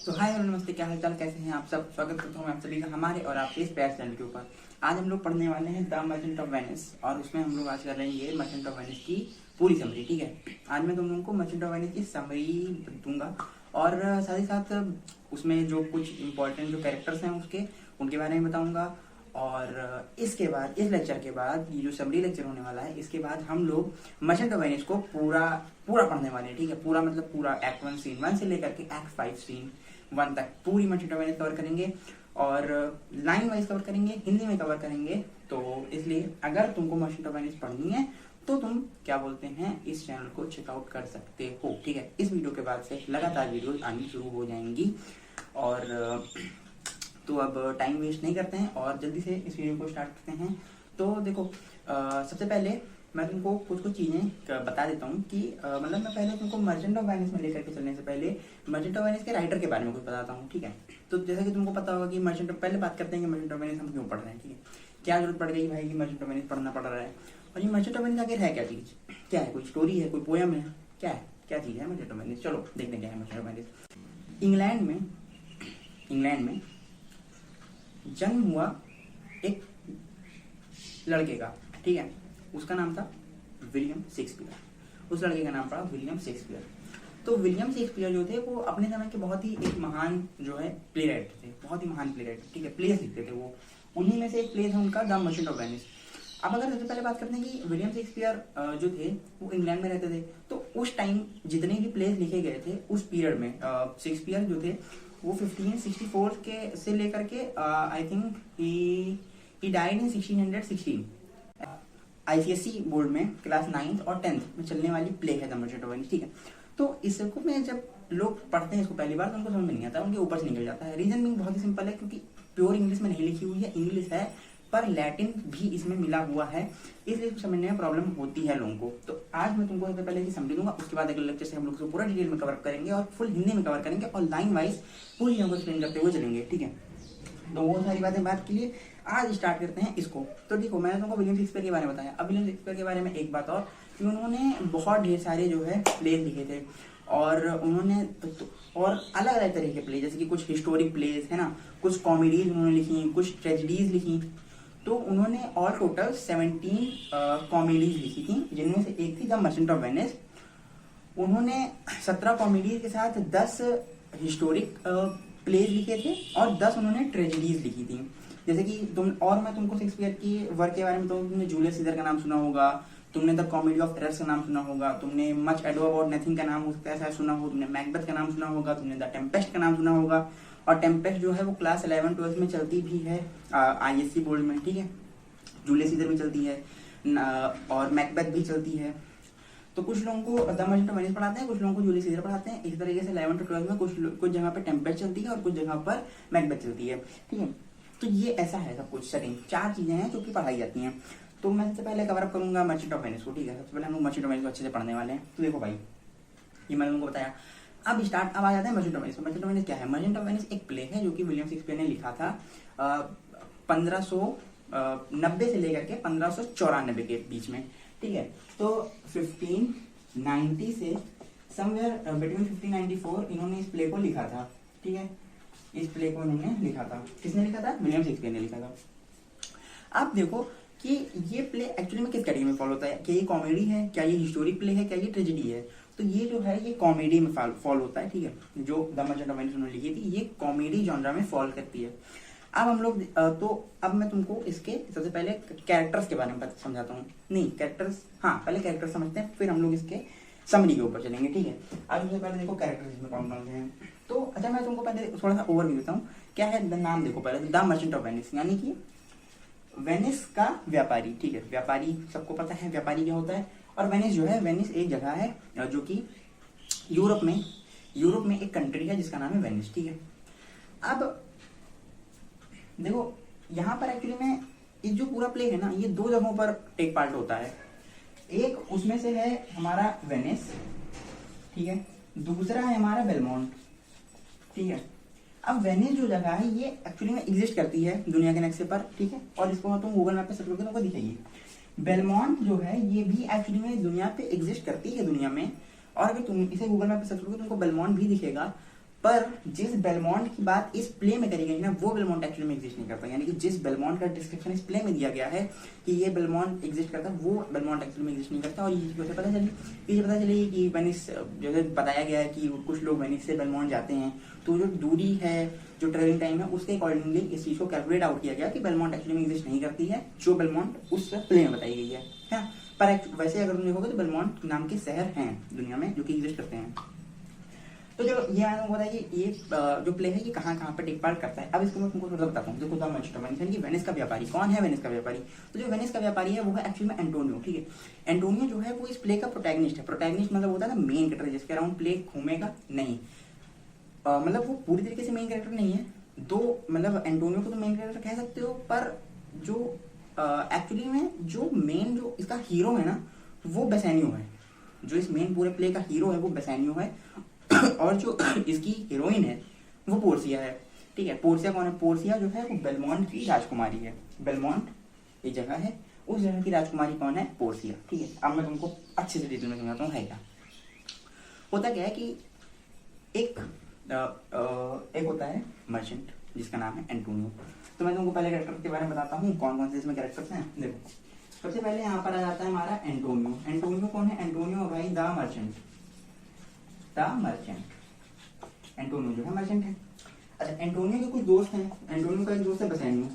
तो हाय और नमस्ते, क्या हाल चाल, कैसे हैं आप सब। स्वागत करता हूँ आप सभी का हमारे और आपके इस प्यारे चैनल के ऊपर। आज हम लोग पढ़ने वाले हैं द मर्चेंट ऑफ वेनिस और उसमें हम लोग आज कर रहे हैं मर्चेंट ऑफ वेनिस की पूरी समरी। ठीक है, आज मैं तुम लोगों को मर्चेंट ऑफ वेनिस की समरी दूंगा और साथ ही साथ उसमें जो कुछ इंपॉर्टेंट जो कैरेक्टर्स हैं उनके बारे में बताऊंगा। और इसके बाद इस लेक्चर के बाद ये जो समरी लेक्चर होने वाला है, इसके बाद हम लोग मर्चेंट ऑफ वेनिस को पूरा पढ़ने वाले हैं। ठीक है, पूरा मतलब पूरा एक्ट 1 सीन 1 से लेकर के एक्ट 5 सीन 1 तक पूरी मर्चेंट ऑफ वेनिस कवर करेंगे और लाइन वाइज कवर करेंगे, हिंदी में कवर करेंगे। तो इसलिए अगर तुमको मर्चेंट ऑफ वेनिस पढ़नी है तो तुम क्या बोलते हैं इस चैनल को चेकआउट कर सकते हो। ठीक है, इस वीडियो के बाद से लगातार वीडियोस आनी शुरू हो जाएंगी। और तो अब टाइम वेस्ट नहीं करते हैं और जल्दी से इस वीडियो को स्टार्ट करते हैं। तो देखो, सबसे पहले मैं तुमको कुछ चीजें बता देता हूँ कि मतलब मैं पहले तुमको मर्चेंट ऑफ वेनिस में लेकर के चलने से पहले मर्चेंट ऑफ वेनिस के राइटर के बारे में कुछ बताता हूँ। ठीक है, तो जैसा कि तुमको पता होगा कि पहले बात करते हैं कि मर्चेंट ऑफ वेनिस हम क्यों पढ़ रहे हैं। ठीक है, क्या जरूरत पड़ गई भाई कि मर्चेंट ऑफ वेनिस पढ़ना पड़ रहा है। और ये मर्चेंट ऑफ वेनिस आखिर है क्या चीज, क्या है, कोई स्टोरी है, कोई पोयम है, क्या चीज है मर्चेंट ऑफ वेनिस। चलो देखते हैं क्या है मर्चेंट ऑफ वेनिस। इंग्लैंड में जन्म हुआ एक लड़के का। ठीक है, उसका नाम था विलियम शेक्सपियर। उस लड़के का नाम पड़ा विलियम शेक्सपियर। तो विलियम शेक्सपियर जो थे वो अपने समय के बहुत ही एक महान जो है प्ले राइटर थे, बहुत ही महान प्ले राइटर। ठीक है, प्लेस लिखते थे वो, उन्हीं में से एक प्ले था उनका द मर्चेंट ऑफ वेनिस। अब अगर सबसे पहले बात करते हैं कि विलियम शेक्सपियर जो थे वो इंग्लैंड में रहते थे, तो उस टाइम जितने भी प्लेस लिखे गए थे उस पीरियड में शेक्सपियर जो थे वो 1564 के से लेकर के I think he died in 1616। ICSE board में क्लास 9th और 10th में चलने वाली प्ले है द मर्चेंट ऑफ वेनिस। ठीक है, तो इसको में जब लोग पढ़ते हैं इसको पहली बार तो उनको समझ में नहीं आता, उनके ऊपर से निकल जाता है। रीजन भी बहुत ही सिंपल है, क्योंकि प्योर इंग्लिश में नहीं लिखी हुई है, इंग्लिश है पर लैटिन भी इसमें मिला हुआ है, इसलिए इसको समझने में प्रॉब्लम होती है लोगों को। तो आज मैं तुमको सबसे पहले ही समझ दूंगा, उसके बाद अगले लेक्चर से हम लोग इसको पूरा डिटेल में कवर करेंगे और फुल हिंदी में कवर करेंगे और लाइन वाइज पूरी चीजों को एक्सप्लेन करते हुए चलेंगे। ठीक है, तो वो सारी बातें बात के लिए आज स्टार्ट करते हैं इसको। तो देखो, मैंने तुमको विलियम शेक्सपियर के बारे में बताया। अब विलियम शेक्सपियर के बारे में एक बात और कि उन्होंने बहुत ढेर सारे जो है प्लेज लिखे थे और उन्होंने और अलग अलग तरह के प्ले, जैसे कि कुछ हिस्टोरिक प्लेज है ना, कुछ कॉमेडीज उन्होंने लिखी, कुछ ट्रेजेडीज लिखी। तो उन्होंने ऑल टोटल 17 कॉमेडीज लिखी थी, जिनमें से एक थी द मर्चेंट ऑफ वेनिस। उन्होंने 17 कॉमेडीज के साथ 10 हिस्टोरिक प्लेज लिखे थे और 10 उन्होंने ट्रेजेडीज लिखी थी। जैसे कि मैं तुमको शेक्सपियर की वर्क के बारे में बताऊं, तुमने जूलियस सीजर का नाम सुना होगा, तुमने द कॉमेडी ऑफ एरर्स का नाम सुना होगा, तुमने मच एडो अबाउट नथिंग का नाम हो सकता है शायद सुना हो, तुमने मैकबेथ का नाम सुना होगा, तुमने द टेम्पेस्ट का नाम सुना होगा। और टेम्पेस्ट जो है वो क्लास 11-12 में चलती भी है आईएससी बोर्ड में। ठीक है, जूलियस सीजर में चलती है और मैकबेथ भी चलती है। तो कुछ लोगों को द मर्चेंट ऑफ वेनिस पढ़ाते हैं, कुछ लोगों को जूलियस सीजर पढ़ाते हैं। इस तरीके से 11 to 12 में कुछ जगह पर टेम्पेस्ट चलती है और कुछ जगह पर मैकबेथ चलती है। ठीक है, तो ये ऐसा है सब कुछ सेटिंग, 4 चीजें हैं जो कि पढ़ाई जाती हैं। तो मैं सबसे पहले कवर अप करूंगा मर्चेंट ऑफ वेनिस को। ठीक है, सबसे पहले हम लोग मर्चेंट ऑफ वेनिस को अच्छे से पढ़ने वाले हैं। तो देखो भाई, ये मैंने तुमको बताया। अब आ जाते हैं merchant of Venice. Merchant of Venice क्या है? मर्चेंट ऑफ वेनिस एक प्ले है जो कि विलियम शेक्सपियर ने लिखा था 1590 से लेकर के 1594 के बीच में। ठीक है, तो 1590 से समवेयर बिटवीन 1594 इन्होंने इस प्ले को लिखा था। ठीक है, इस प्ले को इन्होंने लिखा था। किसने लिखा था? विलियम शेक्सपियर ने लिखा था। अब देखो कि ये प्ले एक्चुअली में किस कैटेगरी में फॉलो होता है, क्या ये कॉमेडी है, क्या ये हिस्टोरिक प्ले है, क्या ये ट्रेजेडी है। तो ये जो है ये कॉमेडी में फॉल होता है। ठीक है, जो द मर्चेंट ऑफ वेनिस उन्होंने लिखी थी ये कॉमेडी जॉनरा में फॉल करती है। अब हम लोग अब मैं तुमको इसके सबसे पहले कैरेक्टर्स के बारे में समझाता हूँ। नहीं, कैरेक्टर्स, हाँ पहले कैरेक्टर्स समझते हैं, फिर हम लोग इसके समरी के ऊपर चलेंगे। ठीक है, अब सबसे पहले देखो कैरेक्टर्स इसमें कौन कौन से हैं। तो अच्छा, मैं तुमको पहले थोड़ा सा ओवरव्यू देता हूँ। क्या है नाम, देखो पहले द मर्चेंट ऑफ वेनिस, यानी कि वेनिस का व्यापारी। ठीक है, व्यापारी सबको पता है व्यापारी क्या होता है। और वेनिस जो है, वेनिस एक जगह है जो कि यूरोप में एक कंट्री है जिसका नाम है वेनिस। ठीक है, अब देखो यहाँ पर एक्चुअली में ये जो पूरा प्ले है ना, ये 2 जगहों पर टेक पार्ट होता है। एक उसमें से है हमारा वेनिस, ठीक है, दूसरा है हमारा बेलमोंट। ठीक है, अब वेनिस जो जगह है ये एक्चुअली में एग्जिस्ट करती है दुनिया के नक्शे पर। ठीक है, और इसको तुम गूगल मैप पे सर्च करोगे तो आपको दिखेगी। बेलमोंट जो है ये भी एक्चुअली में दुनिया पे एग्जिस्ट करती है दुनिया में, और अगर तुम इसे गूगल मैप पे सर्च करोगे तो तुमको बेलमोंट भी दिखेगा। पर जिस बेलमोंट की बात इस प्ले में करी गई ना, वो बेलमोंट एक्चुअली में एग्जिस्ट नहीं करता। यानी कि जिस बेलमोंट का डिस्क्रिप्शन इस प्ले में दिया गया है कि ये बेलमोंट एग्जिस्ट करता है, वो बेलमोंट एक्चुअली में एग्जिस्ट नहीं करता। और ये चीज़ पता चली कि वेनिस, जैसे बताया गया है कि कुछ लोग वेनिस से बेलमोंट जाते हैं, तो जो दूरी है, जो ट्रेवलिंग टाइम है, उसके अकॉर्डिंगली इस चीज़ को कैलकुलेट आउट किया गया कि बेलमोंट एक्चुअली में एग्जिस्ट नहीं करती है, जो बेलमोंट उस प्ले में बताई गई है। पर वैसे अगर तुम देखोगे तो बेलमोंट नाम के शहर हैं दुनिया में जो कि एग्जिस्ट करते हैं। तो चलो ये मैंने बताइए ये जो प्ले है ये कहाँ कहाँ पर टेक पार्ट करता है। अब इसको मैं तुमको थोड़ा बताता हूँ। देखो द मर्चेंट ऑफ वेनिस, यानी कि वेनिस का व्यापारी। कौन है वेनिस का व्यापारी? तो जो वेनिस का व्यापारी है वो है एक्चुअली में एंटोनियो। ठीक है, एंटोनियो जो है वो इस प्ले का प्रोटैगनिस्ट है। प्रोटैगनिस्ट मतलब होता है ना मेन कैरेक्टर जिसके अराउंड प्ले घूमेगा। नहीं, मतलब वो पूरी तरीके से मेन कैरेक्टर नहीं है। दो मतलब एंटोनियो को तो मेन कैरेक्टर कह सकते हो, पर जो एक्चुअली में जो मेन जो इसका हीरो है ना, वो बेसानियो है। जो इस मेन पूरे प्ले का हीरो है वो बेसानियो है और जो इसकी हीरोइन है वो पोर्सिया है। ठीक है, पोर्सिया कौन है? पोर्सिया जो है वो बेलमोंट की राजकुमारी है। बेलमोंट एक जगह है, उस जगह की राजकुमारी कौन है? पोर्सिया। ठीक है, अब मैं तुमको अच्छे से डिटेल में समझाता हूँ है क्या। होता क्या है कि एक होता है मर्चेंट जिसका नाम है एंटोनियो। तो मैं तुमको पहले कैरेक्टर के बारे में बताता हूँ कौन कौन से इसमें कैरेक्टर्स हैं। देखो, सबसे पहले यहाँ पर आ जाता है हमारा एंटोनियो। एंटोनियो कौन है? एंटोनियो भाई the merchant. The merchant Antonio जो है मर्चेंट है। अच्छा, एंटोनियो के कुछ दोस्त हैं। एंटोनियो का एक दोस्त है बेसानियो।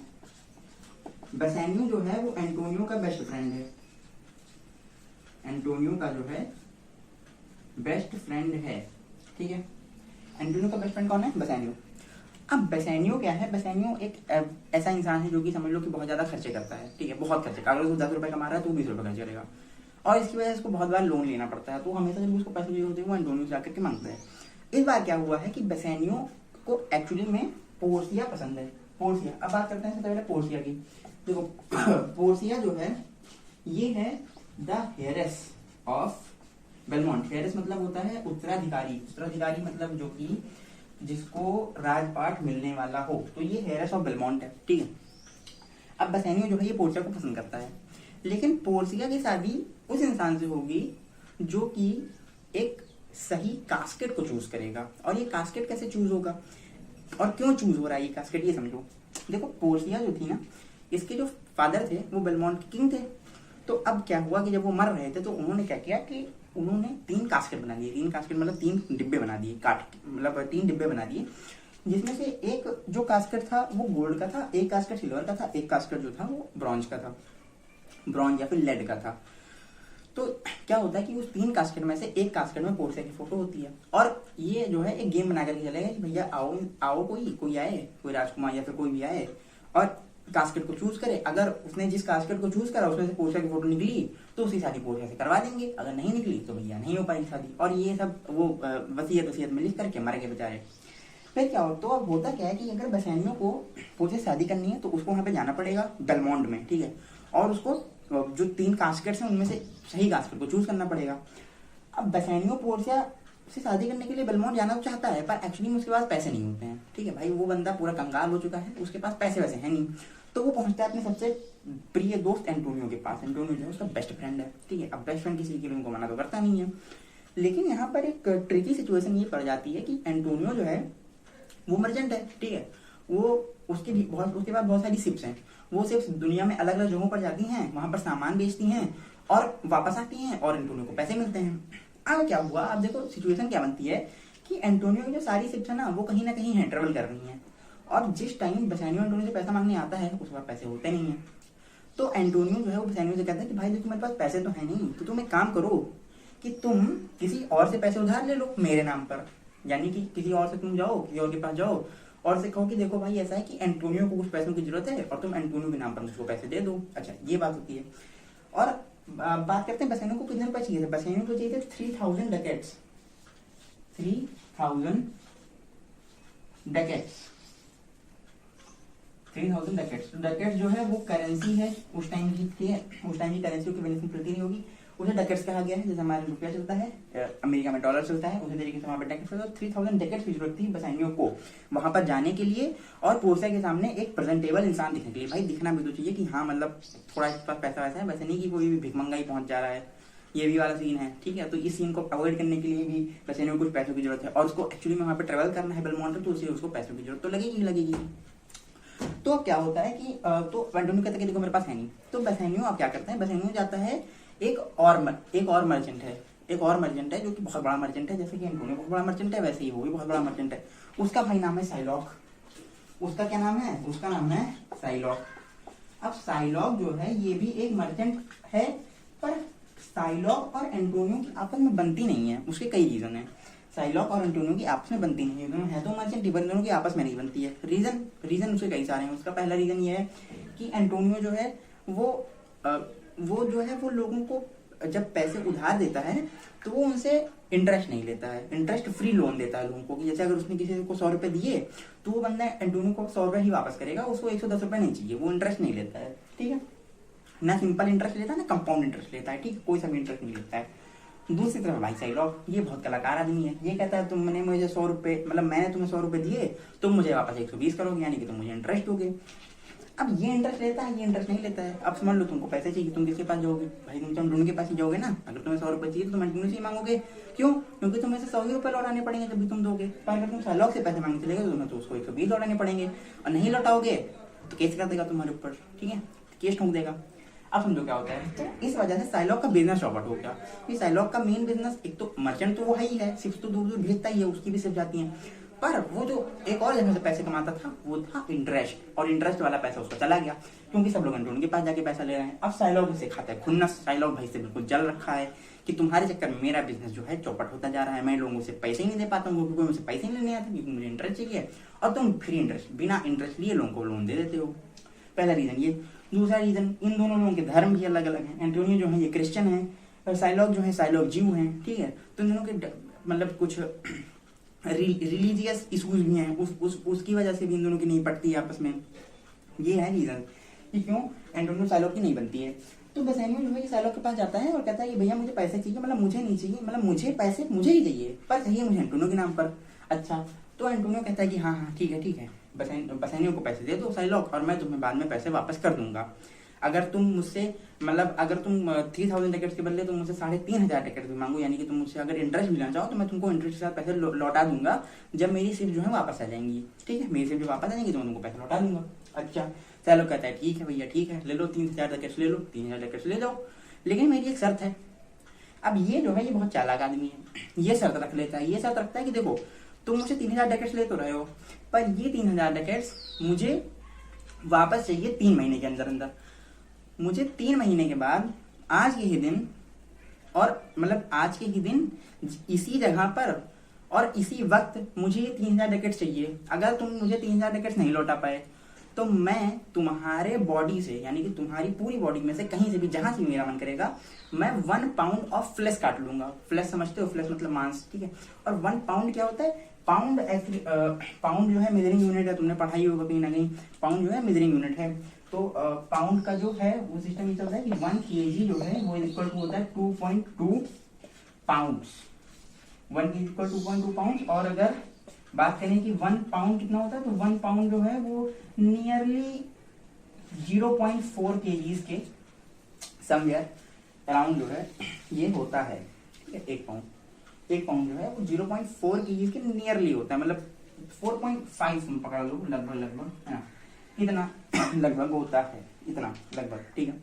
बेसानियो जो है वो एंटोनियो का बेस्ट फ्रेंड है। एंटोनियो का जो है बेस्ट फ्रेंड है। ठीक है, एंटोनियो का बेस्ट फ्रेंड कौन है? बेसानियो। अब बेसानियो क्या है? बेसानियो एक ऐसा इंसान है जो कि समझ लो कि बहुत ज्यादा खर्चे करता है। ठीक है, बहुत खर्चे। अगर वो 10 रुपए कमा रहा है तो 20 रुपए खर्च करेगा, और इसकी वजह से उसको बहुत बार लोन लेना पड़ता है। तो हमेशा जब उसको पैसे चाहिए होते हैं वो एंटोनियो से जाकर के मांगता है। इस बार क्या हुआ है कि बेसानियो को एक्चुअली में पोर्सिया पसंद है। पोर्सिया, अब बात करते हैं सबसे पहले पोर्सिया की। देखो पोर्सिया जो है ये है the Heres of Belmont. Heres मतलब होता है उत्तराधिकारी। उत्तराधिकारी मतलब जो कि जिसको राजपाट मिलने वाला हो, तो ये हेरेस ऑफ बेलमोंट है। ठीक है, अब बेसानियो जो है ये पोर्सिया को पसंद करता है, लेकिन पोर्सिया की शादी उस इंसान से होगी जो कि एक सही कास्केट को चूज करेगा। और ये कास्केट कैसे चूज होगा और क्यों चूज हो रहा है ये कास्केट, ये समझो। देखो पोर्सिया जो थी ना, इसके जो फादर थे वो बेलमोंट के किंग थे। तो अब क्या हुआ कि जब वो मर रहे थे तो उन्होंने क्या किया कि उन्होंने 3 कास्केट बना दिए। 3 कास्केट मतलब 3 डिब्बे बना दिए, मतलब 3 डिब्बे बना दिए, जिसमें से एक जो कास्केट था वो गोल्ड का था, एक कास्केट सिल्वर का था, एक कास्केट जो था वो ब्रॉन्ज का था, ब्रॉन्ज या फिर लेड का था। तो क्या होता है कि उस 3 कास्केट में से एक कास्केट में पोर्सिया की फोटो होती है। और ये जो है एक गेम बना करके चलेगा कि भैया आओ आओ, कोई आए, कोई राजकुमार या फिर कोई भी आए और कास्केट को चूज करे। अगर उसने जिस कास्केट को चूज करा उसमें से पोर्सिया की फोटो निकली तो उसकी शादी पोर्सिया से करवा देंगे, अगर नहीं निकली तो भैया नहीं हो पाएगी शादी। और ये सब वो वसीयत में लिख करके मर गए बेचारे। फिर क्या हो, तो अब होता क्या है कि अगर बेसानियो को पोर्सिया से शादी करनी है तो उसको वहां पे जाना पड़ेगा बेलमोंट में। ठीक है, और उसको जो 3 कास्केट्स हैं उनमें से सही कास्केट को चूज करना पड़ेगा। अब बेसानियो पोर्सिया से शादी करने के लिए बेलमोंट जाना तो चाहता है, पर एक्चुअली में उसके पास पैसे नहीं होते हैं। ठीक है भाई, वो बंदा पूरा कंगाल हो चुका है, उसके पास पैसे वैसे हैं नहीं। तो वो पहुंचता है अपने सबसे प्रिय दोस्त एंटोनियो के पास। एंटोनियो जो है उसका बेस्ट फ्रेंड है। ठीक है, अब बेस्ट फ्रेंड किसी के लिए उनको मना तो करता नहीं है, लेकिन यहाँ पर एक ट्रिकी सिचुएशन ये पड़ जाती है कि एंटोनियो जो है वो मर्चेंट है। ठीक है, वो उसके पास बहुत सारी शिप्स हैं। वो शिप्स दुनिया में अलग अलग जगहों पर जाती हैं, वहां पर सामान बेचती हैं और वापस आती हैं और एंटोनियो को पैसे मिलते हैं। अब क्या हुआ, अब देखो सिचुएशन क्या बनती है कि एंटोनियो की जो सारी शिप्स है ना वो कहीं ना कहीं ट्रेवल कर रही हैं, और जिस टाइम बेसानियो एंटोनियो से पैसा मांगने आता है उस बार पैसे होते नहीं है। तो एंटोनियो जो है वो बेसानियो से कहता है कि भाई देखो मेरे पास पैसे तो है नहीं, तो तुम एक काम करो कि तुम किसी और से पैसे उधार ले लो मेरे नाम पर। यानी कि किसी और से तुम जाओ, किसी और के पास जाओ और से कहो कि देखो भाई ऐसा है कि एंटोनियो को कुछ पैसों की जरूरत है और तुम एंटोनियो के नाम पर मुझको पैसे दे दो। अच्छा, ये बात होती है। और बात करते हैं बेसानियो को कितने रुपए चाहिए थे। बेसानियो को चाहिए थे 3000 डकेट्स। 3000 डकेट्स। 3000 डकेट्स। डकेट्स जो है वो करेंसी है उस टाइम की। ठीक है, उस टाइम की करेंसी की वैल्यू प्रति नहीं होगी, उसे डकेट्स कहा गया है। जैसे हमारे रुपया चलता है, अमेरिका में डॉलर चलता है, उसी तरीके से वहां पर डकेट्स चलता है। 3000 डकेट्स की जरूरत थी बेसानियो को वहां पर जाने के लिए और पोर्सिया के सामने एक प्रेजेंटेबल इंसान दिखने के लिए। भाई दिखना भी तो चाहिए कि हाँ मतलब थोड़ा इसके पास पैसा वैसा है, वैसे नहीं कि कोई भी भिखमंगा ही पहुंच जा रहा है। ये भी वाला सीन है, ठीक है। तो इस सीन को अवॉइड करने के लिए भी बेसानियो को कुछ पैसों की जरूरत है, और उसको एक्चुअली में वहाँ पे ट्रेवल करना है बेलमोंट, तो उसको पैसों की जरूरत तो लगेगी ही लगेगी। तो अब क्या होता है कि तो एंटोनियो कहता है कि देखो मेरे पास है नहीं, तो बेसानियो अब क्या करता है, बेसानियो जाता है एक और मर्चेंट है जो कि बहुत बड़ा मर्चेंट है, जैसे कि एंटोनियो बहुत बड़ा मर्चेंट है वैसे ही वो भी बहुत बड़ा मर्चेंट है। उसका भाई नाम है साइलॉक। उसका क्या नाम है? उसका नाम है साइलॉक। अब साइलॉक जो है ये भी एक मर्चेंट है, पर साइलॉक और एंटोनियो की आपस में बनती नहीं है। उसके कई रीजन है। साइलॉक और एंटोनियो की आपस में बनती नहीं है, दोनों है तो मर्चेंट, दोनों की आपस में नहीं बनती है। रीजन उसके कई सारे हैं। उसका पहला रीजन ये है कि एंटोनियो जो है वो लोगों को जब पैसे उधार देता है तो वो उनसे इंटरेस्ट नहीं लेता है, इंटरेस्ट फ्री लोन देता है लोगों को। कि जैसे अगर उसने किसी को 100 रुपए दिए तो वो बंदा एंटोनियो को 100 रुपए ही वापस करेगा, उसको 110 रुपए नहीं चाहिए, वो इंटरेस्ट नहीं लेता है, ठीक है ना। सिंपल इंटरेस्ट लेता है ना कंपाउंड इंटरेस्ट लेता है, ठीक है, कोई सा भी इंटरेस्ट नहीं लेता है। दूसरी तरफ भाई साइलॉक ये बहुत कलाकार आदमी है। ये कहता है तुमने मुझे 100 रुपए, मतलब मैंने तुम्हें 100 रुपए दिए, तुम मुझे वापस 120 करोगे, यानी कि तुम मुझे इंटरेस्ट दोगे। अब ये इंटरेस्ट लेता है, ये इंटरेस्ट नहीं लेता है। अब समझ लो तुमको पैसे चाहिए, तुम किसके पास जाओगे भाई? तुम एंटोनियो के पास ही जाओगे ना। अगर तुम्हें 100 रुपए चाहिए तो तुम एंटोनियो से ही मांगोगे। क्यों? क्योंकि तुम्हें से 100 ही रुपए लौटाने पड़ेंगे जब भी तुम दोगे। पर अगर तुम साइलॉक से पैसे मांगने चलेगे तो तुम्हें तो उसको 120 लौटाने पड़ेंगे, और नहीं लौटाओगे तो केस कर देगा तुम्हारे ऊपर, ठीक है, केस ठोक देगा। अब समझो क्या होता है। तो इस वजह से साइलॉक का बिजनेस चौपट हो गया। कि साइलॉक का मेन बिजनेस, एक तो मर्चेंट तो वो है ही है, सिर्फ तो दूर दूर भेजता ही है, उसकी भी सिर्फ जाती है। पर वो जो एक और जगह से पैसे कमाता था वो था इंटरेस्ट, और इंटरेस्ट वाला पैसा उसका चला गया, क्योंकि सब लोग एंटोनियो के पास जाके पैसा ले रहे हैं। अब साइलॉक से खाता है खुन्नस। साइलॉक भाई से बिल्कुल जल रखा है कि तुम्हारे चक्कर में मेरा बिजनेस जो है चौपट होता जा रहा है। मैं लोगों से पैसे ही नहीं दे पाता हूँ क्योंकि मुझे पैसे ही नहीं लेने आते, क्योंकि मुझे इंटरेस्ट चाहिए, और तुम फ्री इंटरेस्ट, बिना इंटरेस्ट लिए लोगों को लोन दे देते हो। पहला रीजन ये। दूसरा रीजन, इन दोनों लोगों के धर्म भी अलग अलग हैं। एंटोनियो जो है ये क्रिश्चियन है, और साइलॉक जो है साइलॉक जीव है, ठीक है। तो इन दोनों के मतलब कुछ रिलीजियस इशूज भी हैं, उसकी वजह से भी इन दोनों की नहीं पड़ती है आपस में। ये है रीजन कि क्यों एंटोनियो साइलॉक की नहीं बनती है। तो बेसानियो जो है साइलॉक के पास जाता है और कहता है कि भैया मुझे पैसे चाहिए, मतलब मुझे नहीं चाहिए, मतलब मुझे पैसे मुझे ही चाहिए, पर चाहिए मुझे एंटोनियो के नाम पर। अच्छा, तो एंटोनियो कहता है कि हाँ हाँ ठीक है, बेसानियो को पैसे दे दो साइलॉक, और मैं तुम्हें बाद में पैसे वापस कर दूंगा। अगर तुम मुझसे, मतलब अगर तुम 3000 टिकट्स के बदले तुम मुझसे 3500 टिकट भी मांगो, यानी कि तुम मुझसे अगर इंटरेस्ट भी लेना चाहो तो मैं तुमको इंटरेस्ट के साथ पैसे लौटा दूंगा जब मेरी सिप जो है वापस आ जाएंगी, ठीक है। मेरी सिप जो वापस आ जाएंगी तो मैं तुमको पैसे लौटा दूंगा। अच्छा, साइलॉक कहता है ठीक है भैया, ठीक है, ले लो 3000 टिकट्स, ले लो 3000 टिकट्स ले जाओ, लेकिन मेरी एक शर्त है। अब ये जो है ये बहुत चालाक आदमी है, ये शर्त रख लेता है। ये शर्त रखता है कि देखो तुम मुझसे 3000 टिकट्स ले तो रहे हो, पर ये 3000 टिकट्स मुझे वापस चाहिए 3 महीने के अंदर अंदर। मुझे 3 महीने के बाद आज के ही दिन, और मतलब आज के ही दिन इसी जगह पर और इसी वक्त मुझे ये 3000 टिकट्स चाहिए। अगर तुम मुझे 3000 टिकट्स नहीं लौटा पाए तो मैं तुम्हारे बॉडी से, यानी कि तुम्हारी पूरी बॉडी में से कहीं से भी, जहां से मेरा मन करेगा, मैं 1 पाउंड ऑफ फ्लेश काट लूंगा। फ्लेश समझते हो? फ्लेश मतलब मांस, ठीक है। और 1 पाउंड क्या होता है? पाउंड एक्चुअली पाउंड जो है मेजरिंग यूनिट है, तुमने पढ़ाई होगा कहीं ना कहीं। पाउंड जो है मेजरिंग यूनिट है। तो पाउंड का जो है वो सिस्टम ये चलता है कि 1 kg जो है वो इक्वल टू होता है 2.2 पाउंड्स। 1 kg equal 2.2 pound. और अगर बात करें कि 1 पाउंड कितना होता है, तो 1 पाउंड जो है वो नियरली 0.4 kgs के समवेयर अराउंड जो है ये होता है, ठीक है। 1 पाउंड जो है वो 0.4 kgs के नियरली होता है, मतलब 4.5 पकड़ लो, लगभग है ना, इतना लगभग होता है, इतना लगभग, ठीक है।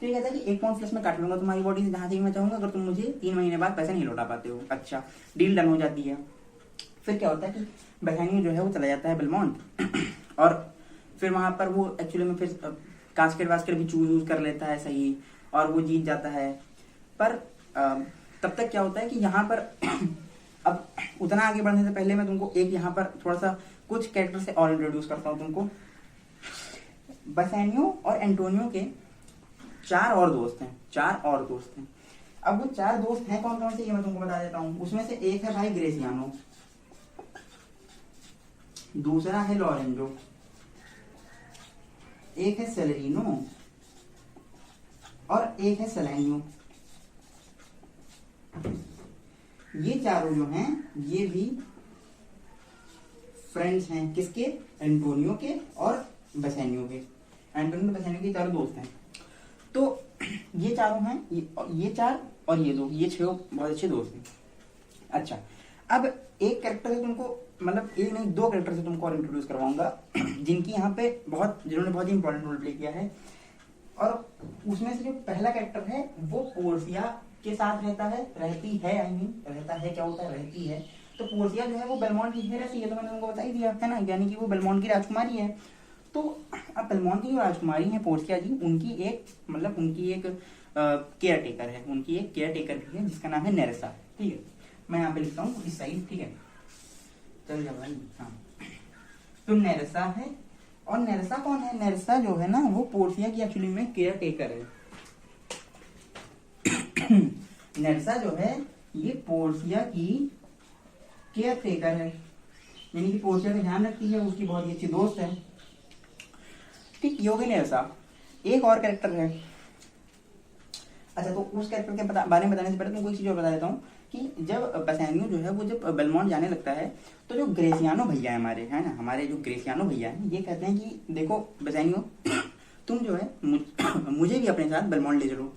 तो ये कहता है कि 1 पाउंड फ्लेश में काट लूंगा तुम्हारी बॉडी से जहां से मैं चाहूंगा, अगर तुम मुझे 3 महीने बाद पैसे नहीं लौटा पाते हो। अच्छा, डील डन हो जाती है। फिर क्या होता है कि बेसानियो जो है वो चला जाता है बेलमोंट, और फिर वहां पर वो एक्चुअली में फिर कास्केट भी चूज कर लेता है सही, और वो जीत जाता है। पर तब तक क्या होता है कि यहाँ पर अब उतना आगे बढ़ने से पहले मैं तुमको एक यहाँ पर थोड़ा सा कुछ कैरेक्टर से और इंट्रोड्यूस करता हूँ तुमको। बेसानियो और एंटोनियो के 4 और दोस्त हैं। अब वो 4 दोस्त हैं कौन कौन से, ये मैं तुमको बता देता हूँ। उसमें से एक है भाई ग्रेसियानो, दूसरा है लॉरेंजो, एक है सेलेरिनो, और एक है सेलेनियो। ये चारों जो हैं ये भी फ्रेंड्स हैं, किसके? एंटोनियो के और बेसानियो के। एंटोनियो बेसानियो के 4 दोस्त हैं। तो ये चारों हैं, ये 4 और ये दो, ये 6 बहुत अच्छे दोस्त हैं। अच्छा, अब एक कैरेक्टर से तुमको, मतलब एक नहीं 2 कैरेक्टर से तुमको और इंट्रोड्यूस करवाऊंगा जिनकी यहाँ पे जिन्होंने बहुत ही इंपॉर्टेंट रोल प्ले किया है। और उसमें से जो पहला कैरेक्टर है वो पोर्सिया के साथ रहता है, रहती है, आई मीन रहता है, क्या होता है, रहती है। तो पोर्सिया जो है वो बेलमोंट की है, रहती है, तो मैंने तुमको बता ही दिया है ना, यानी कि वो बेलमोंट की राजकुमारी है। तो अब बेलमोंट की जो राजकुमारी है पोर्सिया जी, उनकी एक केयर टेकर है, उनकी एक केयर टेकर भी है जिसका नाम है नेरेसा। ठीक है, मैं यहाँ पे लिखता हूँ इस साइड, ठीक है, चल जा भाई। हाँ, तो नेरेसा है, और नेरेसा कौन है? नेरेसा जो है ना वो पोर्सिया की एक्चुअली में केयर टेकर है। नेरेसा जो है ये पोर्सिया की केयर टेकर है, यानी कि पोर्सिया का ध्यान रखती है, उसकी बहुत ही अच्छी दोस्त है। ठीक, ये हो गई नेरेसा। एक और कैरेक्टर है। अच्छा, तो उस कैरेक्टर के बारे में बताने से पहले तुमको एक चीज और बता देता हूँ कि जब बेसानियो जो है वो जब बेलमोंट जाने लगता है, तो जो ग्रेसियानो भैया है हमारे, है ना, हमारे जो ग्रेसियानो भैया हैं, ये कहते हैं कि देखो बेसानियो, तुम जो है मुझे भी अपने साथ बेलमोंट ले चलो।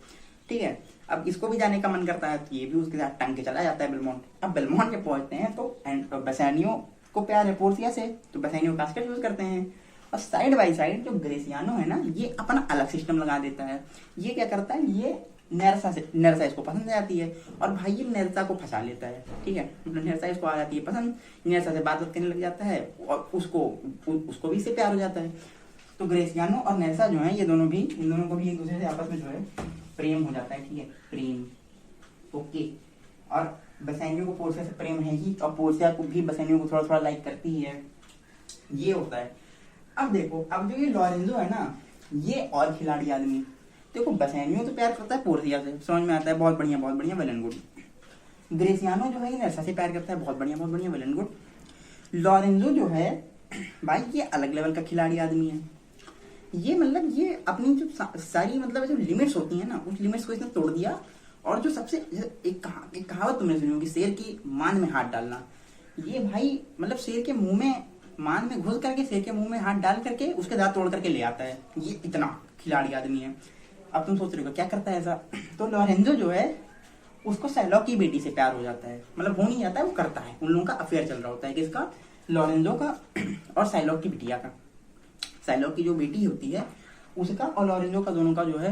ठीक है, अब इसको भी जाने का मन करता है, तो ये भी उसके साथ टांग के चला जाता है बेलमोंट। अब बेलमोंट जब पहुंचते हैं तो बेसानियो को प्यार है पोर्सिया से, तो बेसानियो कास्केट यूज करते हैं। और साइड बाई साइड जो ग्रेसियानो है ना, ये अपना अलग सिस्टम लगा देता है। ये क्या करता है, ये नेरेसा इसको पसंद आ जाती है, और भाई ये नेरेसा को फंसा लेता है। ठीक है, मतलब नेरेसा इसको आ जाती है पसंद, नेरेसा से बात करने लग जाता है, और उसको भी इससे प्यार हो जाता है। तो ग्रेसियानो और नेरेसा जो है, ये दोनों भी, इन दोनों को भी एक दूसरे से आपस में जो है प्रेम हो जाता है। ठीक है, प्रेम, ओके। और बेसानियो को पोर्सिया से प्रेम है ही, और पोर्सिया को भी बेसानियो को थोड़ा थोड़ा लाइक करती ही है, ये होता है। अब देखो, अब जो ये लॉरेंजो है ना, ये और खिलाड़ी आदमी, देखो बेसानियो तो प्यार करता है पोर्सिया से, समझ में आता है, बहुत बढ़िया वेल एंड गुड। ग्रेसियानो जो है ये नेरेसा से प्यार करता है, बहुत बढ़िया वेल एंड गुड। लॉरेंजो जो है भाई, ये अलग लेवल का खिलाड़ी आदमी है। ये मतलब ये अपनी जो सारी मतलब जो लिमिट्स होती है ना, उस लिमिट्स को इसने तोड़ दिया। और जो सबसे एक कहावत तुमने सुनी होगी, शेर की मान में हाथ डालना। ये भाई मतलब शेर के मुंह में, मान में घुस करके शेर के मुंह में हाथ डाल करके उसके दांत तोड़ करके ले आता है। ये इतना खिलाड़ी आदमी है। अब तुम सोच रहे हो क्या करता है ऐसा, तो लॉरेंजो जो है उसको सैलॉक की बेटी से प्यार हो जाता है, मतलब हो नहीं जाता है, वो करता है, उन लोगों का अफेयर चल रहा होता है, किसका, लॉरेंजो का और सैलॉक की बिटिया का। सैलॉक की जो बेटी होती है उसका और लॉरेंजो का, दोनों का जो है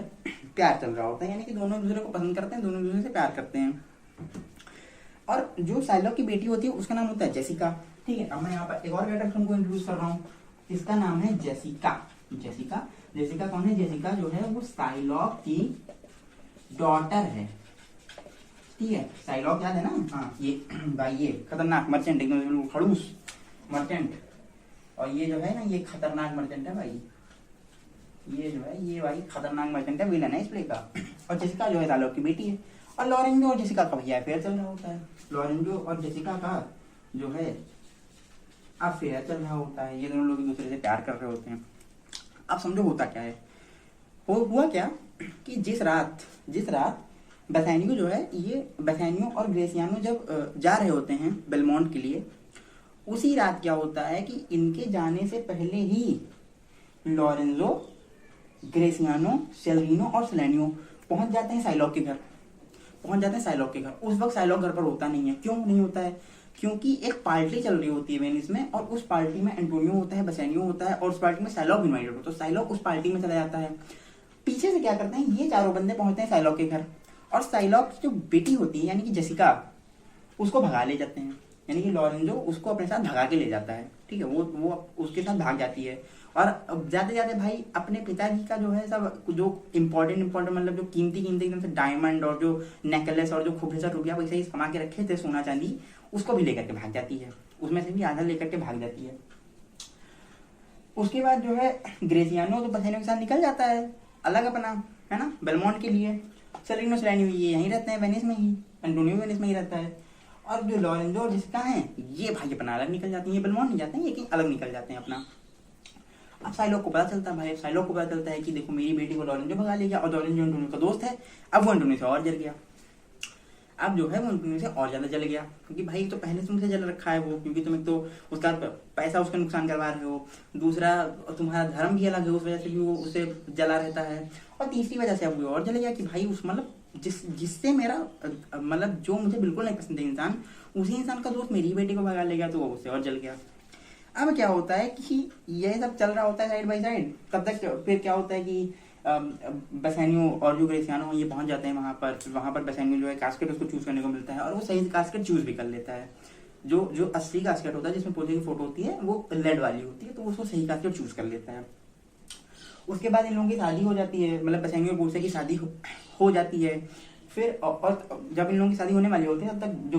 प्यार चल रहा होता है, यानी कि दोनों एक दूसरे को पसंद करते हैं, दोनों एक दूसरे से प्यार करते हैं। और जो सैलॉक की बेटी होती है उसका नाम होता है जेसिका। ठीक है, अब मैं यहाँ पर एक और कैरेक्टर तुमको इंट्रोड्यूस कर रहा हूँ, इसका नाम है जेसिका। जेसिका कौन है? जेसिका जो है वो साइलॉक की डॉटर है। ठीक है, साइलॉक याद है ना? हाँ, ये भाई ये खतरनाक मर्चेंट, एकदम खड़ूस मर्चेंट, और ये जो है ना ये खतरनाक मर्चेंट है भाई, ये जो है ये भाई खतरनाक मर्चेंट है, विलन है इस प्ले का। और जेसिका जो है साइलॉक की बेटी है, और लॉरेंजो और जेसिका का भैया अफेयर चल रहा होता है। लॉरेंजो और जेसिका का जो है अफेयर चल रहा होता है, ये दोनों लोग एक दूसरे से प्यार कर रहे होते हैं। अब समझो होता क्या है, हुआ क्या कि जिस रात बेसानियो जो है, ये बेसानियो और ग्रेसियानो जब जा रहे होते हैं बेलमोंट के लिए, उसी रात क्या होता है कि इनके जाने से पहले ही लॉरेंजो, ग्रेसियानो, सेलरिनो और सेलेनियो पहुंच जाते हैं साइलॉक के घर। उस वक्त साइलॉक घर पर होता नहीं है। क्यों नहीं होता है? क्योंकि एक पार्टी चल रही होती है वेनिस में, और उस पार्टी में एंटोनियो होता है, बेसानियो होता है, और उस पार्टी में साइलॉक इनवाइटेड होता है। तो साइलॉक उस पार्टी में चला जाता है। पीछे से क्या करते हैं, ये चारों बंदे पहुंचते हैं साइलॉक के घर, और साइलॉक की जो बेटी होती है यानी कि जेसिका, उसको भगा ले जाते हैं, यानी कि लॉरेंजो उसको अपने साथ भगा के ले जाता है। ठीक है, वो उसके साथ भाग जाती है। और जाते भाई अपने पिताजी का जो है सब जो इम्पोर्टेंट मतलब जो कीमती एकदम से डायमंड और जो नेकलेस और जो खूब ढेर रुपया पैसा कमा के रखे थे, सोना चांदी, उसको भी लेकर के भाग जाती है, उसमें से भी आधा लेकर के भाग जाती है। उसके बाद जो है ग्रेसियानो तो बेसानियो के साथ निकल जाता है अलग अपना, है ना, बेलमोंट के लिए। सेलेरिनो सेलेनियो ये यहीं रहते हैं वेनिस में ही, एंटोनियो वेनिस में ही रहता है। और जो लॉरेंजो और जेसिका हैं, ये भाई अपना अलग निकल जाती हैं, बेलमोंट नहीं जाते हैं, ये कहीं अलग निकल जाते हैं अपना। अब साइलॉक को पता चलता है कि देखो मेरी बेटी को लॉरेंजो भगा ले गया, और लॉरेंजो एंटोनियो का दोस्त है। अब वो एंटोनियो से और जल गया, अब जो है वो एंटोनियो से और ज्यादा जल गया, क्योंकि भाई तो पहले से तुमसे जल रखा है वो, क्योंकि तुम एक तो उसका पैसा उसका नुकसान करवा रहे हो, दूसरा तुम्हारा धर्म भी अलग है, उस वजह से भी वो उसे जला रहता है, और तीसरी वजह से अब वो और जल गया कि भाई उस मतलब जिससे मेरा मतलब जो मुझे बिल्कुल नहीं पसंद है इंसान, उसी इंसान का दोस्त मेरी बेटी को भगा ले गया, तो वो उससे और जल गया। अब क्या होता है कि ये सब चल रहा होता है साइड बाई साइड, तब तक फिर क्या होता है कि बसैनियो और जो ग्रेसियानो ये पहुंच जाते हैं वहां पर बसैनियो जो है कास्केट उसको चूज करने को मिलता है, और वो सही कास्केट चूज भी कर लेता है। जो असली कास्केट होता है जिसमें पोर्सिया की फोटो होती है वो लेड वाली होती है, तो उसको सही कास्केट चूज कर लेता है। उसके बाद इन लोगों की शादी हो जाती है, मतलब बसैनियो और पोर्सिया की शादी हो जाती है। फिर और जब इन लोगों की शादी होने वाली होती है तब तक जो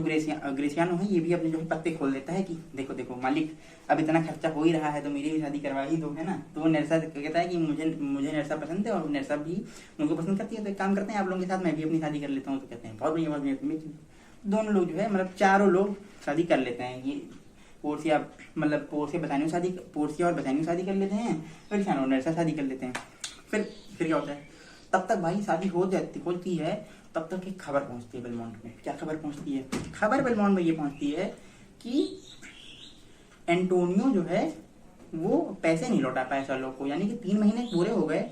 ग्रेसियानो है ये भी अपने जो है पत्ते खोल देता है कि देखो देखो मालिक, अब इतना खर्चा हो ही रहा है तो मेरी भी शादी करवा ही दो, है ना। तो वो नेरसा कहता है कि मुझे नेरसा पसंद है और नेरसा भी उनको पसंद करती है, तो एक काम करते हैं आप लोगों के साथ मैं भी अपनी शादी कर लेता हूँ। तो कहते हैं बहुत बढ़िया बहुत बढ़िया। दोनों लोग जो है मतलब चारों लोग शादी कर लेते हैं। ये पोर्सिया और बसैनियो शादी कर लेते हैं, ग्रेसियानो और नेरसा शादी कर लेते हैं। फिर क्या होता है, तब तक भाई शादी होती है, तब तक एक खबर पहुंचती है बेलमोंट में। क्या खबर पहुंचती है? खबर बेलमोंट में ये पहुंचती है कि एंटोनियो जो है वो पैसे नहीं लौटा पाया सैलोक को, यानी कि 3 महीने पूरे हो गए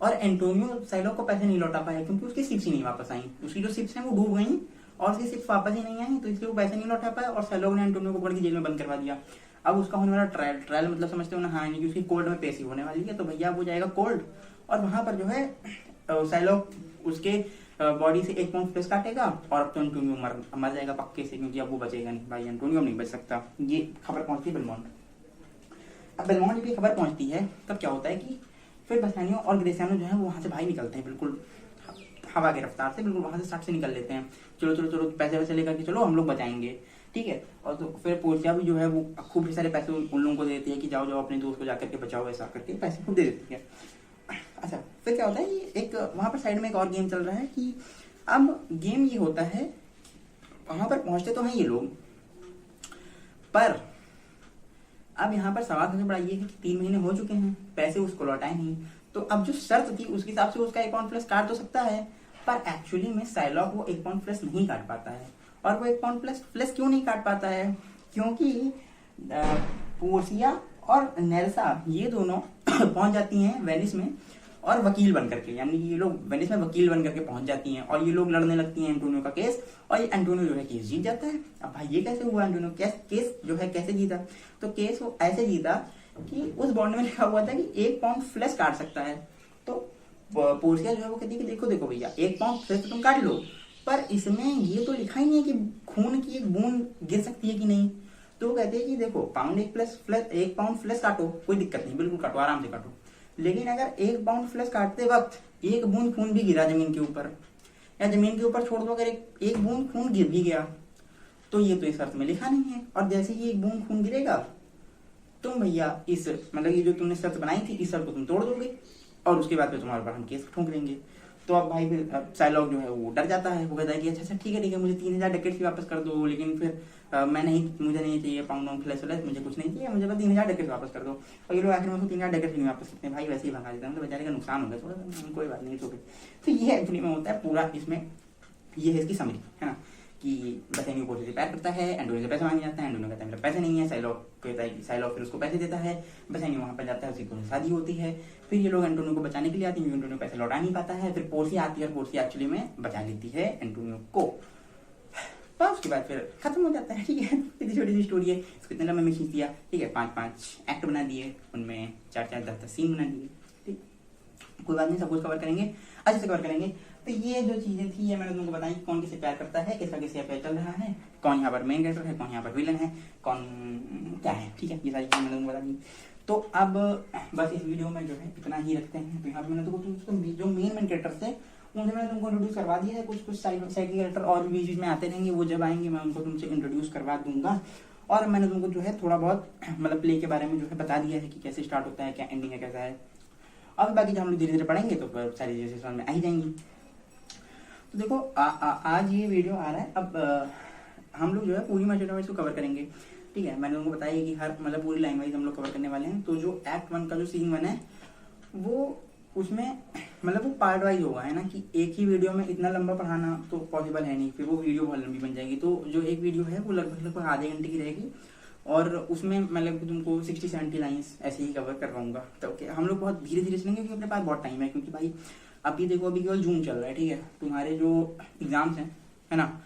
और एंटोनियो सैलोक को पैसे नहीं लौटा पाया, क्योंकि उसकी शिप्स ही नहीं वापस आई। उसकी जो शिप्स हैं वो डूब गई और उसकी शिप्स वापस ही नहीं आई, तो इसलिए वो पैसे नहीं लौटा पाया और सैलोक ने एंटोनियो को पकड़ के जेल में बंद करवा दिया। अब उसका होने वाला ट्रायल मतलब समझते हो ना, हाँ, यानी कि उसकी कोर्ट में पेशी होने वाली है, तो भैया वो जाएगा कोर्ट और वहां पर जो है सैलोक उसके बॉडी से 1 पाउंड फ्लेश काटेगा और अब तो एंटोनियो मर जाएगा पक्के से, क्योंकि अब वो बचेगा नहीं भाई, एंटोनियो नहीं बच सकता। ये खबर पहुंचती है बेलमोंट। अब बेलमोंट जब ये खबर पहुंचती है तब क्या होता है कि फिर बसैनियो और ग्रेसियानो जो है वो वहां से भाई निकलते हैं, बिल्कुल हवा के रफ्तार से, बिल्कुल वहां से सट से निकल लेते हैं। चलो चलो चलो पैसे वैसे लेकर के चलो, हम लोग बचाएंगे, ठीक है। और तो फिर पोर्सिया भी जो है वो खूब सारे पैसे उन लोगों को देती है कि जाओ जाओ अपने दोस्त को जाकर के बचाओ, ऐसा करके पैसे खूब दे देती है। अच्छा, फिर क्या होता है कि एक वहां पर साइड में एक और गेम चल रहा है कि अब गेम ये होता है, वहां पर पहुंचते तो हैं ये लोग, पर अब यहाँ पर सवाल सबसे बड़ा ये है कि 3 महीने हो चुके हैं, पैसे उसको लौटाए नहीं, तो अब जो शर्त थी उसके हिसाब से उसका 1 पाउंड फ्लेश काट तो सकता है, पर एक्चुअली में सैलॉक वो 1 पाउंड फ्लेश नहीं काट पाता है। और वो 1 पाउंड फ्लेश क्यों नहीं काट पाता है? क्योंकि पोर्सिया और नेल्सा ये दोनों पहुंच जाती हैं वेनिस में और वकील बन करके, यानी कि ये लोग वेनिस में वकील बन करके पहुंच जाती हैं और ये लोग लड़ने लगती हैं एंटोनियो का केस, और ये एंटोनियो जो है केस जीत जाता है। अब भाई ये कैसे हुआ? एंटोनियो केस जो है कैसे जीता? तो केस वो ऐसे जीता कि उस बॉन्ड में लिखा हुआ था कि 1 पाउंड फ्लेश काट सकता है। तो पोर्सिया जो है वो कहती है कि देखो देखो भैया, 1 पाउंड फ्लेश तो तुम काट लो, पर इसमें ये तो लिखा ही नहीं है कि खून की एक बूंद गिर सकती है कि नहीं। तो वो कहते हैं कि देखो 1 पाउंड फ्लेश काटो, कोई दिक्कत नहीं, बिल्कुल काटो, आराम से काटो, लेकिन अगर 1 पाउंड फ्लेश काटते वक्त 1 बूंद खून भी गिरा जमीन के ऊपर, या जमीन के ऊपर छोड़ दो, अगर एक बूंद खून गिर भी गया, तो ये तो इस शर्त में लिखा नहीं है, और जैसे ही 1 बूंद खून गिरेगा तुम भैया इस मतलब ये जो तुमने शर्त बनाई थी इस शर्त को तुम तोड़ दोगे, और उसके बाद फिर तुम्हारे पर हम केस ठोंक देंगे। तो अब भाई फिर सैलॉक जो है वो डर जाता है, वो कहता है कि अच्छा ठीक है मुझे 3000 डकेट्स वापस कर दो, लेकिन फिर मुझे नहीं चाहिए पाउंड फ्लैश फ्लैश, मुझे कुछ नहीं चाहिए, मुझे बस 3000 डकेट्स वापस कर दो। और ये लोग आखिर में 3000 डकेट्स नहीं वापस करते हैं, भाई वैसे ही भगा देते हैं, मतलब बेचारे का नुकसान हो गया थोड़ा, कोई बात नहीं, तो ये एक्चुअली में होता है पूरा। इसमें ये है इसकी समरी, है ना, कि बसैनियो पोर्सिया से प्यार करता है, एंटोनियो से पैसे मांगे जाता है, एंटोनियो कहता है मेरे पैसे नहीं है, सैलॉक कहता है कि सैलॉक फिर उसको पैसे देता है, बसैनियो वहां पर जाता है, उसकी शादी होती है, फिर ये लोग एंटोनियो को बचाने के लिए आते हैं, एंटोनियो पैसे लौटा नहीं पाता है, फिर पोर्सिया आती है और पोर्सिया एक्चुअली में बचा लेती है एंटोनियो को, और उसके बाद फिर खत्म हो जाता है। ठीक है, इतनी छोटी सी स्टोरी है, इसको इतना लंबा में खींच दिया, ठीक है, 5-5 एक्ट बना दिए, उनमें 4-4 10-10 सीन बना दिए, ठीक, कोई बात नहीं, सब कुछ कवर करेंगे, अच्छे से कवर करेंगे। तो ये जो चीजें थी ये मैंने तुमको बताई, कौन किसे प्यार करता है, किसका किसे प्यार चल रहा है, कौन यहाँ पर मेन कैरेक्टर है, कौन यहाँ पर विलन है, कौन क्या है, ठीक है, ये सारी चीजें मैंने तुमको बता दी। तो अब बस इस वीडियो में जो है इतना ही रखते हैं। तो यहाँ पर मैंने तुमको जो मेन कैरेक्टर्स थे उनसे मैंने तुमको इंट्रोड्यूस करवा दिया है, कुछ साइड कैरेक्टर और भी बीच में आते रहेंगे, वो जब आएंगे मैं उनको तुमसे इंट्रोड्यूस करवा दूंगा। और मैंने तुमको जो है थोड़ा बहुत मतलब प्ले के बारे में जो है बता दिया है कि कैसे स्टार्ट होता है, क्या एंडिंग है, कैसा है। अब बाकी जब हम लोग धीरे धीरे पढ़ेंगे तो सारी चीजें समझ में आ ही जाएंगी। तो देखो आज ये वीडियो आ रहा है, अब हम लोग जो है पूरी मैचेंटो को कवर करेंगे, ठीक है। मैंने उनको बताया कि हर मतलब पूरी लैंग्वेज हम लोग कवर करने वाले हैं। तो जो एक्ट 1 का जो सीन 1 है वो उसमें मतलब वो पार्ट वाइज होगा, है ना, कि एक ही वीडियो में इतना लंबा पढ़ाना तो पॉसिबल है नहीं, फिर वो वीडियो बहुत लंबी बन जाएगी। तो जो एक वीडियो है वो लगभग आधे घंटे की रहेगी और उसमें मतलब तुमको 60-70 लाइन्स ऐसे ही कवर करवाऊंगा। तो हम लोग बहुत धीरे धीरे चलेंगे क्योंकि अपने पास बहुत टाइम है, क्योंकि भाई अब ये देखो अभी केवल जून चल रहा है, ठीक है। तुम्हारे जो एग्जाम्स हैं, है ना,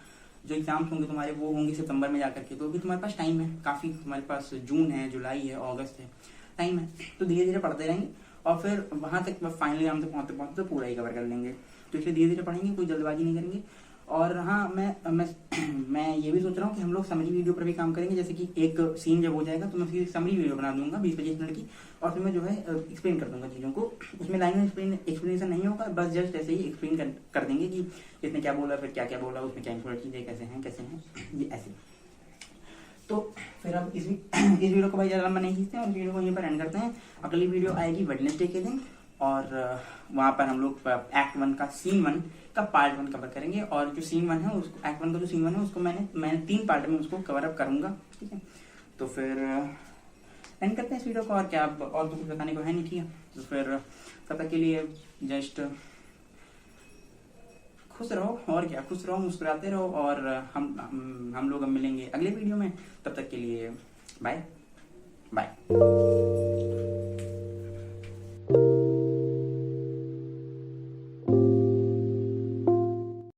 जो एग्जाम्स होंगे तुम्हारे वो होंगे सितंबर में जाकर के, तो अभी तुम्हारे पास टाइम है काफ़ी। तुम्हारे पास जून है, जुलाई है, अगस्त है, टाइम है। तो धीरे धीरे पढ़ते रहेंगे और फिर वहाँ तक फाइनल एग्जाम तक पहुँचते पहुँचते तो पूरा ही कवर कर लेंगे। तो इसलिए धीरे धीरे पढ़ेंगे, कोई जल्दबाजी नहीं करेंगे। और हाँ, मैं ये भी सोच रहा हूँ कि हम लोग समरी वीडियो पर भी काम करेंगे। जैसे कि एक सीन जब हो जाएगा तो मैं उसकी समरी वीडियो बना दूंगा 20-25 मिनट की, और फिर मैं जो है एक्सप्लेन कर दूंगा चीज़ों को। उसमें लाइन में एक्सप्लेनेशन नहीं होगा, बस जस्ट ऐसे ही एक्सप्लेन कर देंगे कि इसने क्या बोला, फिर क्या क्या बोला, उसमें क्या इंपॉर्टेंट चीज़ें कैसे हैं ये ऐसे। तो फिर अब इस वीडियो को भाई ज़्यादा लंबा नहीं खींचते हैं और इस वीडियो को यहीं पर एंड करते हैं। अगली वीडियो आएगी वेडनेसडे के दिन, और वहाँ पर हम लोग एक्ट 1 का सीन 1 का पार्ट 1 कवर करेंगे। और जो सीन 1 है उसको, एक्ट 1 का जो सीन 1 है उसको मैंने 3 पार्ट में उसको कवर अप करूंगा, ठीक है। तो फिर एंड करते हैं इस वीडियो को, और क्या, और तो कुछ बताने को है नहीं, ठीक है। तो फिर तब तक के लिए जस्ट खुश रहो, और क्या, खुश रहो, मुस्कुराते रहो, और हम लोग अब मिलेंगे अगले वीडियो में। तब तक के लिए बाय बाय।